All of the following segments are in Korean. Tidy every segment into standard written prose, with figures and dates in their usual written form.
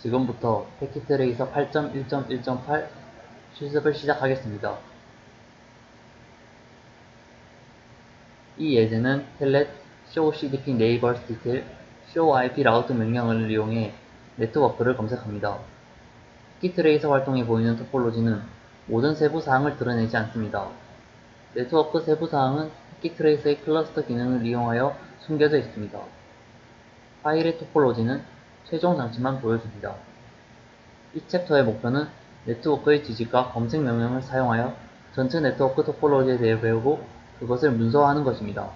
지금부터 패킷트레이서 8.1.1.8 실습을 시작하겠습니다. 이 예제는 텔넷 showcdp neighbors detail showip route 명령을 이용해 네트워크를 검색합니다. 패킷트레이서 활동에 보이는 토폴로지는 모든 세부 사항을 드러내지 않습니다. 네트워크 세부 사항은 패킷트레이서의 클러스터 기능을 이용하여 숨겨져 있습니다. 파일의 토폴로지는 최종 장치만 보여줍니다. 이 챕터의 목표는 네트워크의 지식과 검색 명령을 사용하여 전체 네트워크 토폴로지에 대해 배우고 그것을 문서화하는 것입니다.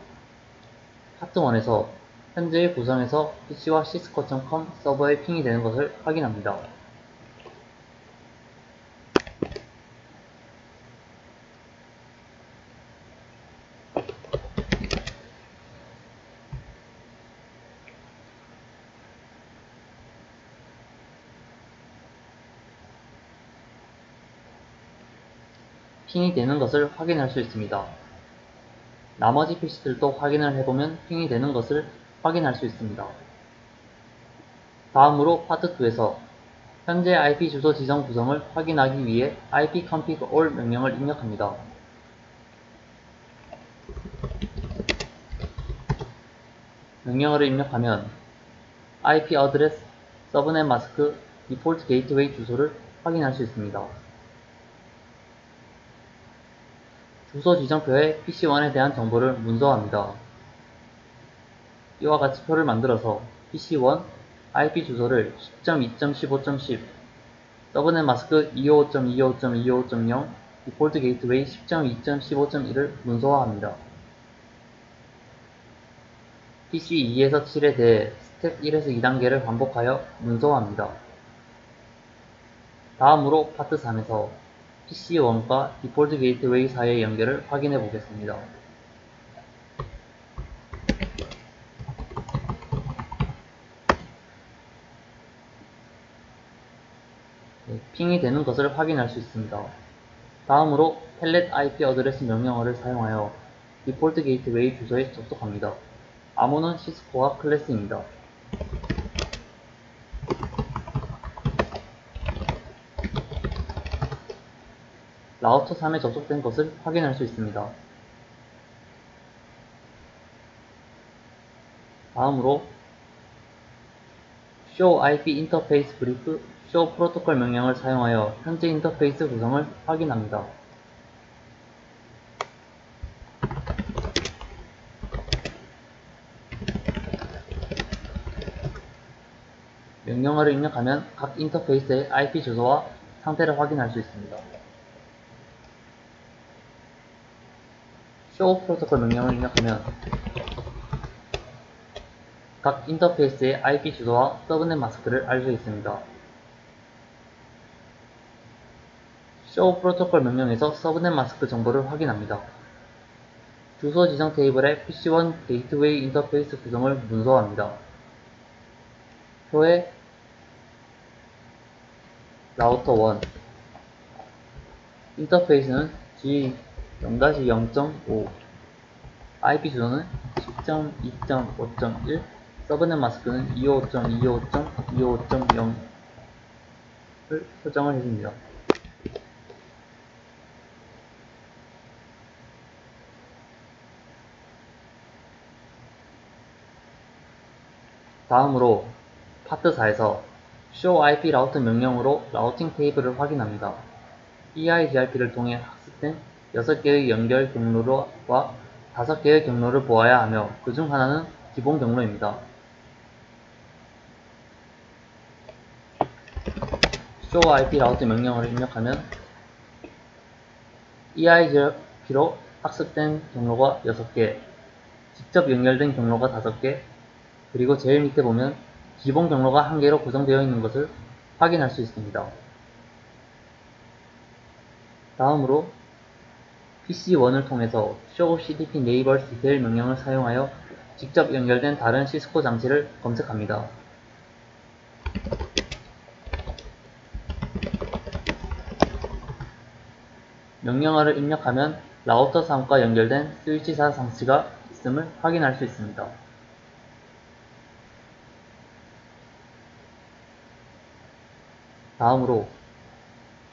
파트 1에서 현재의 구성에서 PC와 cisco.com 서버에 핑이 되는 것을 확인합니다. 핑이 되는 것을 확인할 수 있습니다. 나머지 PC들도 확인을 해보면 핑이 되는 것을 확인할 수 있습니다. 다음으로 파트 2에서 현재 IP 주소 지정 구성을 확인하기 위해 ipconfig all 명령을 입력합니다. 명령어를 입력하면 IP 어드레스, 서브넷 마스크, 디폴트 게이트웨이 주소를 확인할 수 있습니다. 주소 지정표에 PC1에 대한 정보를 문서합니다. 이와 같이 표를 만들어서 PC1 IP 주소를 10.2.15.10 서브넷 마스크 255.255.255.0 디폴트 게이트웨이 10.2.15.1을 문서화합니다. PC2에서 7에 대해 스텝 1에서 2단계를 반복하여 문서화합니다. 다음으로 파트 3에서 PC1과 디폴트 게이트웨이 사이의 연결을 확인해 보겠습니다. 핑이 되는 것을 확인할 수 있습니다. 다음으로 텔넷 IP 어드레스 명령어를 사용하여 디폴트 게이트웨이 주소에 접속합니다. 암호는 시스코와 클래스입니다. 라우터 3에 접속된 것을 확인할 수 있습니다. 다음으로 show IP 인터페이스 브리프 show 프로토콜 명령을 사용하여 현재 인터페이스 구성을 확인합니다. 명령어를 입력하면 각 인터페이스의 IP 주소와 상태를 확인할 수 있습니다. show 프로토콜 명령을 입력하면 각 인터페이스의 IP 주소와 서브넷 마스크를 알 수 있습니다. show 프로토콜 명령에서 서브넷 마스크 정보를 확인합니다. 주소 지정 테이블에 PC1 게이트웨이 인터페이스 구성을 문서합니다. 표에 라우터 1 인터페이스는 G0-0.5 IP 주소는 10.2.5.1 서브넷 마스크는 255.255.255.0을 설정을 해줍니다. 다음으로 파트 4에서 show IP 라우트 명령으로 라우팅 테이블을 확인합니다. EIGRP를 통해 학습된 6개의 연결 경로와 5개의 경로를 보아야 하며 그 중 하나는 기본 경로입니다. show IP 라우트 명령어를 입력하면 EIGRP로 학습된 경로가 6개, 직접 연결된 경로가 5개, 그리고 제일 밑에 보면 기본 경로가 1개로 구성되어 있는 것을 확인할 수 있습니다. 다음으로 PC1을 통해서 showcdp neighbors detail 명령을 사용하여 직접 연결된 다른 시스코 장치를 검색합니다. 명령어를 입력하면 라우터 3과 연결된 스위치 4 장치가 있음을 확인할 수 있습니다. 다음으로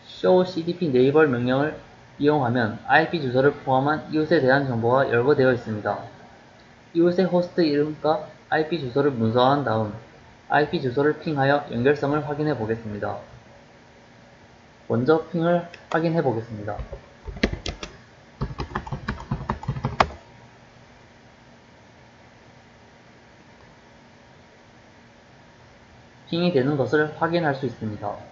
show cdp 네이버 명령을 이용하면 IP 주소를 포함한 이웃에 대한 정보가 열거되어 있습니다. 이웃의 호스트 이름과 IP 주소를 문서화한 다음 IP 주소를 핑하여 연결성을 확인해 보겠습니다. 먼저 핑을 확인해 보겠습니다. 핑이 되는 것을 확인할 수 있습니다.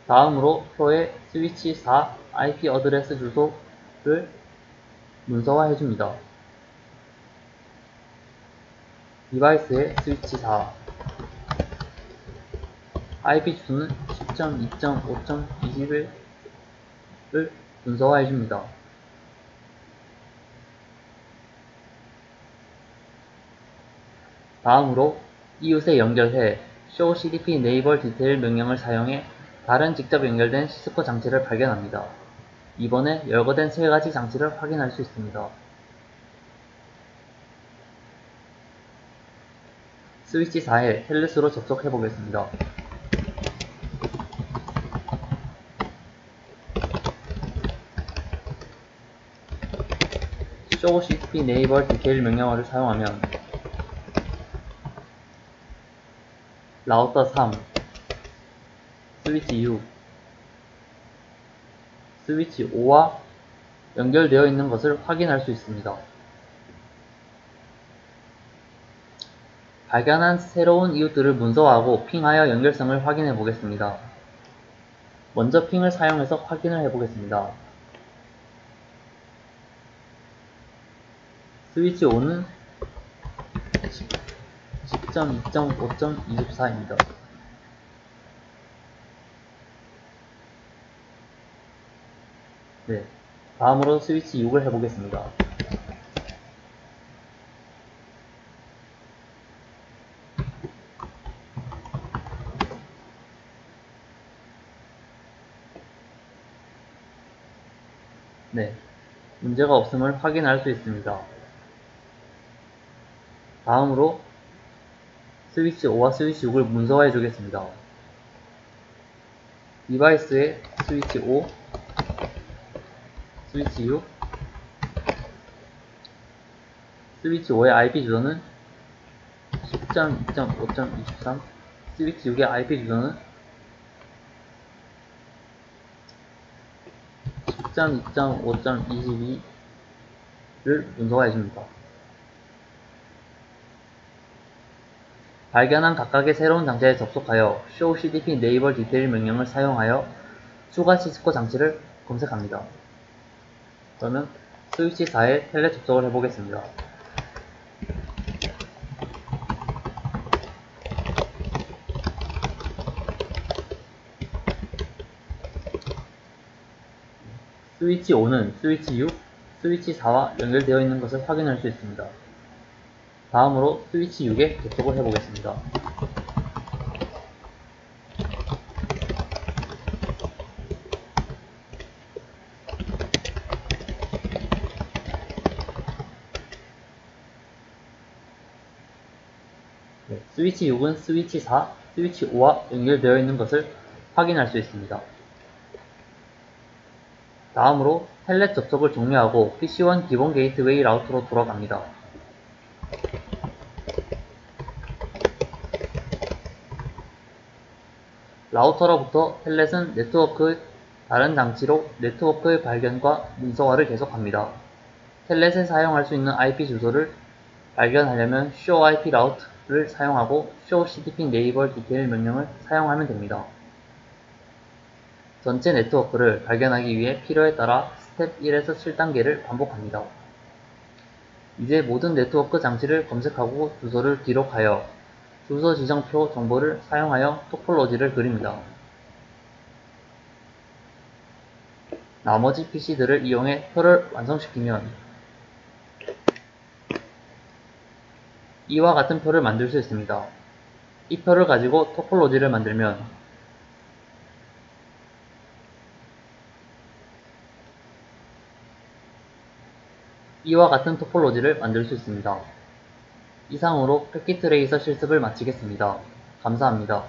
다음으로 표에 스위치 4 IP 어드레스 주소를 문서화해 줍니다. 디바이스의 스위치 4 IP 주소는 10.2.5.21을 문서화해 줍니다. 다음으로 이웃에 연결해 show cdp enable detail 명령을 사용해 다른 직접 연결된 시스코 장치를 발견합니다. 이번에 열거된 3가지 장치를 확인할 수 있습니다. 스위치 4에 텔넷으로 접속해 보겠습니다. show cdp enable detail 명령어를 사용하면 라우터 3, 스위치 6, 스위치 5와 연결되어 있는 것을 확인할 수 있습니다. 발견한 새로운 이웃들을 문서화하고 핑하여 연결성을 확인해 보겠습니다. 먼저 핑을 사용해서 확인을 해 보겠습니다. 스위치 5는 10.2.5.24입니다. 네, 다음으로 스위치 6을 해보겠습니다. 네, 문제가 없음을 확인할 수 있습니다. 다음으로 스위치 5와 스위치 6을 문서화해 주겠습니다. 디바이스의 스위치 5, 스위치 6, 스위치 5의 IP 주소는 10.2.5.23, 스위치 6의 IP 주소는 10.2.5.22를 문서화해 줍니다. 발견한 각각의 새로운 장치에 접속하여 show cdp enable detail 명령을 사용하여 추가 시스코 장치를 검색합니다. 그러면 스위치 4에 텔넷 접속을 해보겠습니다. 스위치 5는 스위치 6, 스위치 4와 연결되어 있는 것을 확인할 수 있습니다. 다음으로 스위치 6에 접속을 해보겠습니다. 네, 스위치 6은 스위치 4, 스위치 5와 연결되어 있는 것을 확인할 수 있습니다. 다음으로 텔넷 접속을 종료하고 PC1 기본 게이트웨이 라우터로 돌아갑니다. 라우터로부터 텔넷은 네트워크의 다른 장치로 네트워크의 발견과 문서화를 계속합니다. 텔넷에 사용할 수 있는 IP 주소를 발견하려면 show IP route를 사용하고 show cdp enable detail 명령을 사용하면 됩니다. 전체 네트워크를 발견하기 위해 필요에 따라 스텝 1에서 7단계를 반복합니다. 이제 모든 네트워크 장치를 검색하고 주소를 기록하여 주소 지정표 정보를 사용하여 토폴로지를 그립니다. 나머지 PC들을 이용해 표를 완성시키면 이와 같은 표를 만들 수 있습니다. 이 표를 가지고 토폴로지를 만들면 이와 같은 토폴로지를 만들 수 있습니다. 이상으로 패킷트레이서 실습을 마치겠습니다. 감사합니다.